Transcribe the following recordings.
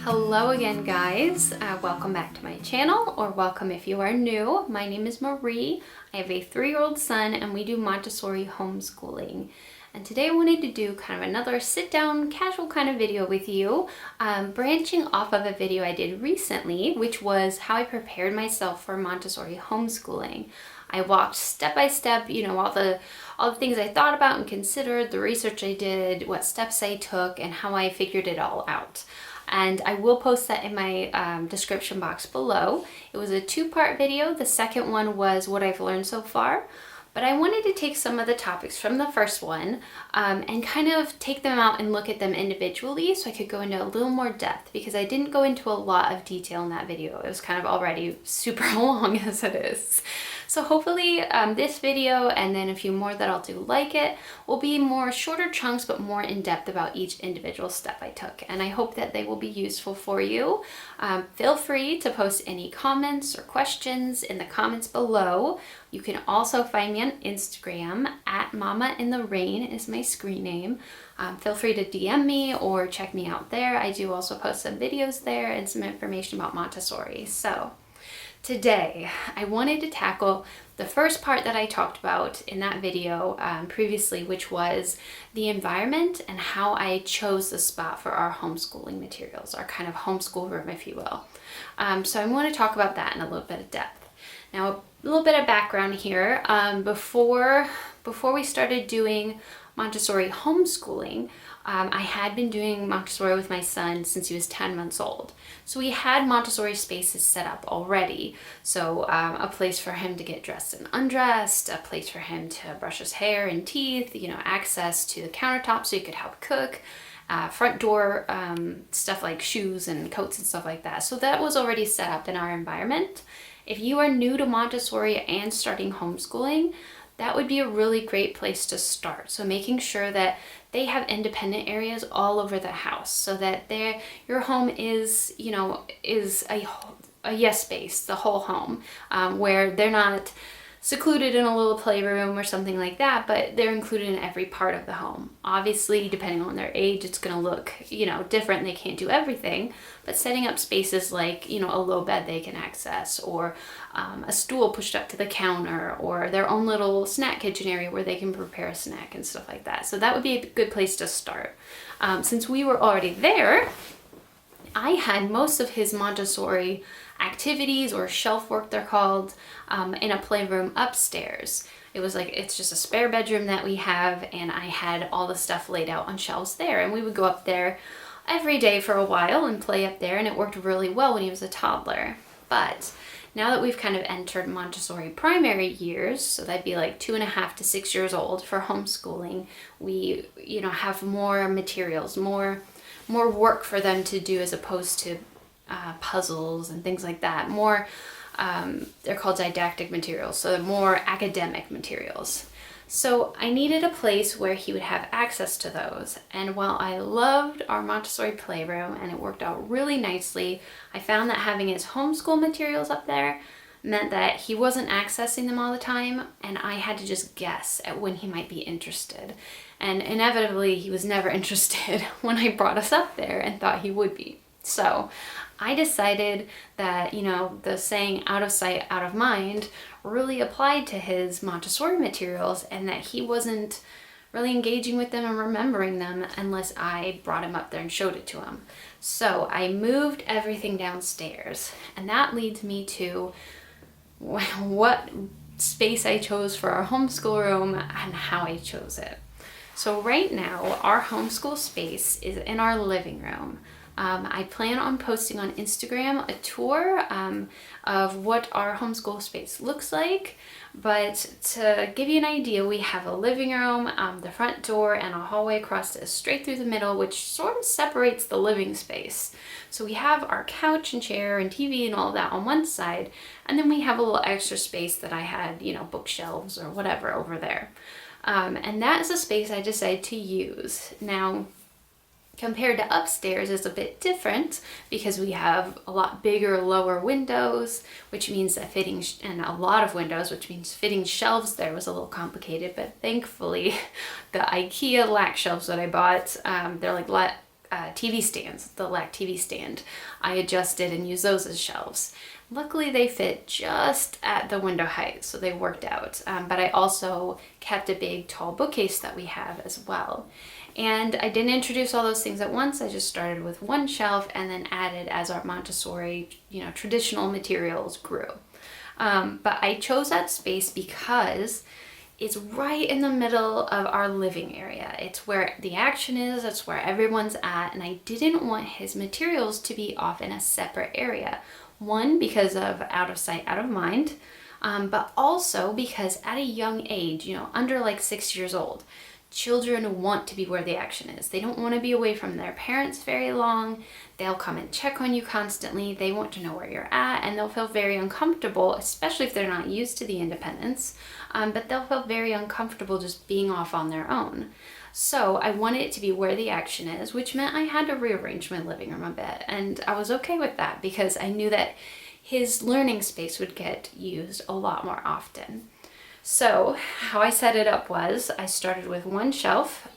Hello again, guys. Welcome back to my channel, or welcome if you are new. My name is Marie. I have a 3-year-old son and we do Montessori homeschooling. And today I wanted to do kind of another sit-down, casual kind of video with you, branching off of a video I did recently, which was how I prepared myself for Montessori homeschooling. I walked step by step, all the things I thought about and considered, the research I did, what steps I took, and how I figured it all out. And I will post that in my description box below. It was a 2-part video. The second one was what I've learned so far. But I wanted to take some of the topics from the first one and kind of take them out and look at them individually so I could go into a little more depth, because I didn't go into a lot of detail in that video. It was kind of already super long as it is. So hopefully this video and then a few more that I'll do like it will be more shorter chunks but more in depth about each individual step I took, and I hope that they will be useful for you. Feel free to post any comments or questions in the comments below. You can also find me on Instagram at mamaintherain is my screen name. Feel free to DM me or check me out there. I do also post some videos there and some information about Montessori. So today, I wanted to tackle the first part that I talked about in that video previously, which was the environment and how I chose the spot for our homeschooling materials, our kind of homeschool room, if you will. So I want to talk about that in a little bit of depth. Now, a little bit of background here. Before we started doing Montessori homeschooling, I had been doing Montessori with my son since he was 10 months old. So we had Montessori spaces set up already. So a place for him to get dressed and undressed, a place for him to brush his hair and teeth, access to the countertop so he could help cook, front door stuff like shoes and coats and stuff like that. So that was already set up in our environment. If you are new to Montessori and starting homeschooling, that would be a really great place to start. So making sure that they have independent areas all over the house so that your home is a yes space, the whole home, where they're not secluded in a little playroom or something like that, but they're included in every part of the home. Obviously, depending on their age, it's going to look, different. They can't do everything, but setting up spaces like, a low bed they can access, or a stool pushed up to the counter, or their own little snack kitchen area where they can prepare a snack and stuff like that. So that would be a good place to start. Since we were already there, I had most of his Montessori activities, or shelf work they're called, in a playroom upstairs. It's just a spare bedroom that we have, and I had all the stuff laid out on shelves there, and we would go up there every day for a while and play up there, and it worked really well when he was a toddler. But now that we've kind of entered Montessori primary years, so that'd be like 2.5 to 6 years old for homeschooling, we have more materials, more work for them to do as opposed to puzzles and things like that. More, they're called didactic materials, so more academic materials. So I needed a place where he would have access to those. And while I loved our Montessori playroom and it worked out really nicely, I found that having his homeschool materials up there meant that he wasn't accessing them all the time, and I had to just guess at when he might be interested. And inevitably, he was never interested when I brought us up there and thought he would be. So I decided that, the saying out of sight, out of mind really applied to his Montessori materials, and that he wasn't really engaging with them and remembering them unless I brought him up there and showed it to him. So I moved everything downstairs, and that leads me to what space I chose for our homeschool room and how I chose it. So right now, our homeschool space is in our living room. I plan on posting on Instagram a tour of what our homeschool space looks like, but to give you an idea, we have a living room, the front door, and a hallway across it straight through the middle, which sort of separates the living space. So we have our couch and chair and TV and all that on one side, and then we have a little extra space that I had, bookshelves or whatever over there. And that is a space I decided to use. Now, compared to upstairs, it's a bit different because we have a lot bigger lower windows, which means that and a lot of windows, which means fitting shelves there was a little complicated. But thankfully, the IKEA lac shelves that I bought, they're like TV stands, the LAC TV stand. I adjusted and used those as shelves. Luckily, they fit just at the window height, so they worked out. But I also kept a big, tall bookcase that we have as well. And I didn't introduce all those things at once. I just started with one shelf and then added as our Montessori, traditional materials grew. But I chose that space because it's right in the middle of our living area. It's where the action is, it's where everyone's at, and I didn't want his materials to be off in a separate area. One, because of out of sight, out of mind, but also because at a young age, under like 6 years old, children want to be where the action is. They don't want to be away from their parents very long. They'll come and check on you constantly. They want to know where you're at, and they'll feel very uncomfortable, especially if they're not used to the independence, but they'll feel very uncomfortable just being off on their own. So I wanted it to be where the action is, which meant I had to rearrange my living room a bit, and I was okay with that because I knew that his learning space would get used a lot more often. So how I set it up was I started with one shelf.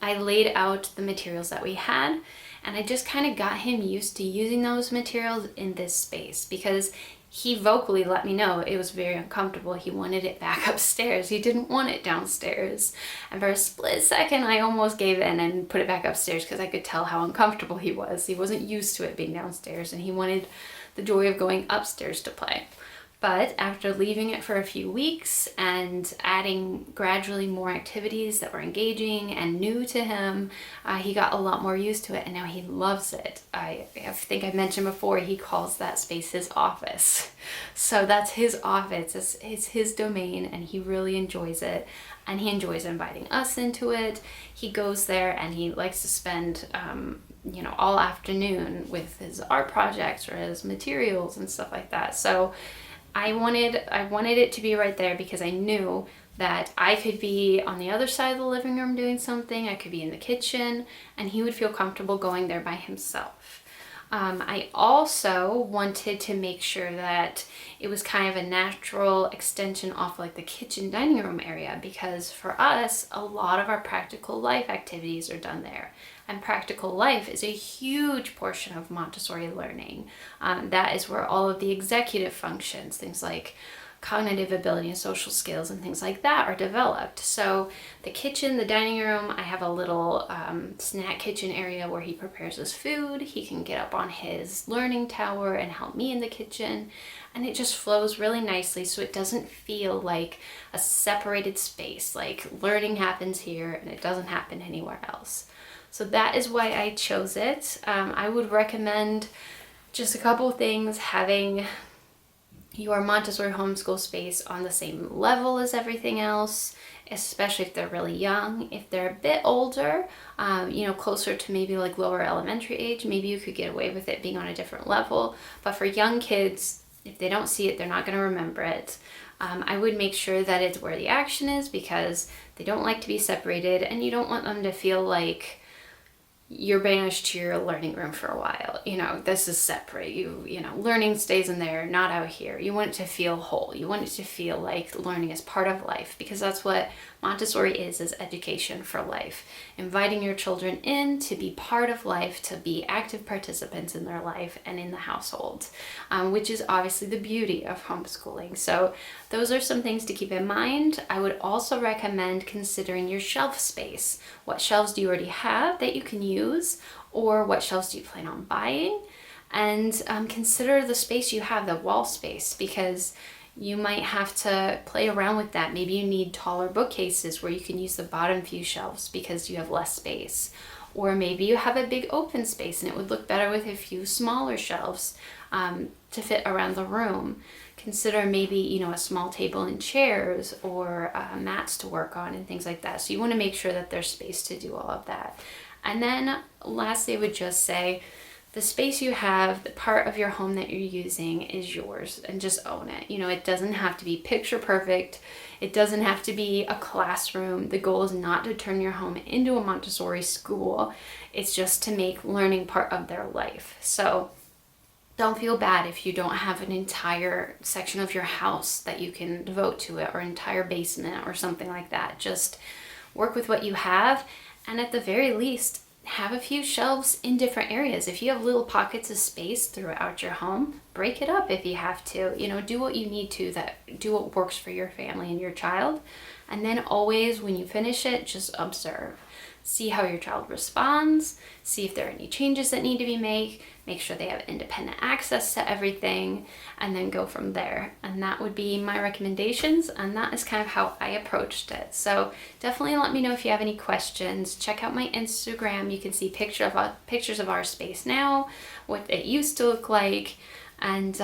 I laid out the materials that we had, and I just kind of got him used to using those materials in this space because he vocally let me know it was very uncomfortable. He wanted it back upstairs. He didn't want it downstairs. And for a split second, I almost gave in and put it back upstairs because I could tell how uncomfortable he was. He wasn't used to it being downstairs, and he wanted the joy of going upstairs to play. But after leaving it for a few weeks and adding gradually more activities that were engaging and new to him, he got a lot more used to it, and now he loves it. I think I mentioned before, he calls that space his office. So that's his office, it's his domain, and he really enjoys it. And he enjoys inviting us into it. He goes there and he likes to spend all afternoon with his art projects or his materials and stuff like that. So I wanted it to be right there because I knew that I could be on the other side of the living room doing something, I could be in the kitchen, and he would feel comfortable going there by himself. I also wanted to make sure that it was kind of a natural extension off like the kitchen dining room area, because for us, a lot of our practical life activities are done there. And practical life is a huge portion of Montessori learning. That is where all of the executive functions, things like cognitive ability and social skills and things like that are developed. So the kitchen, the dining room, I have a little snack kitchen area where he prepares his food. He can get up on his learning tower and help me in the kitchen. And it just flows really nicely, so it doesn't feel like a separated space, like learning happens here and it doesn't happen anywhere else. So that is why I chose it. I would recommend just a couple things: having your Montessori homeschool space on the same level as everything else, especially if they're really young. If they're a bit older, closer to maybe like lower elementary age, maybe you could get away with it being on a different level. But for young kids, if they don't see it, they're not going to remember it. I would make sure that it's where the action is because they don't like to be separated, and you don't want them to feel like you're banished to your learning room for a while. This is separate. Learning stays in there, not out here. You want it to feel whole. You want it to feel like learning is part of life, because that's what Montessori is education for life. Inviting your children in to be part of life, to be active participants in their life and in the household, which is obviously the beauty of homeschooling. So those are some things to keep in mind. I would also recommend considering your shelf space. What shelves do you already have that you can use, or what shelves do you plan on buying? And consider the space you have, the wall space, because you might have to play around with that. Maybe you need taller bookcases where you can use the bottom few shelves because you have less space. Or maybe you have a big open space and it would look better with a few smaller shelves to fit around the room. Consider maybe, a small table and chairs, or mats to work on and things like that. So you want to make sure that there's space to do all of that. And then lastly, I would just say, the space you have, the part of your home that you're using is yours, and just own it. It doesn't have to be picture perfect. It doesn't have to be a classroom. The goal is not to turn your home into a Montessori school. It's just to make learning part of their life. So don't feel bad if you don't have an entire section of your house that you can devote to it, or an entire basement or something like that. Just work with what you have, and at the very least, have a few shelves in different areas. If you have little pockets of space throughout your home, break it up if you have to. You know, do what you need to, do what works for your family and your child. And then always when you finish it, just observe. See how your child responds, see if there are any changes that need to be made, make sure they have independent access to everything, and then go from there. And that would be my recommendations, and that is kind of how I approached it. So definitely let me know if you have any questions. Check out my Instagram. You can see pictures of our space now, what it used to look like. And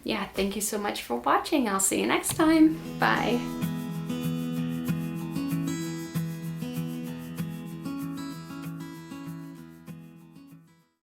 yeah, thank you so much for watching. I'll see you next time. Bye.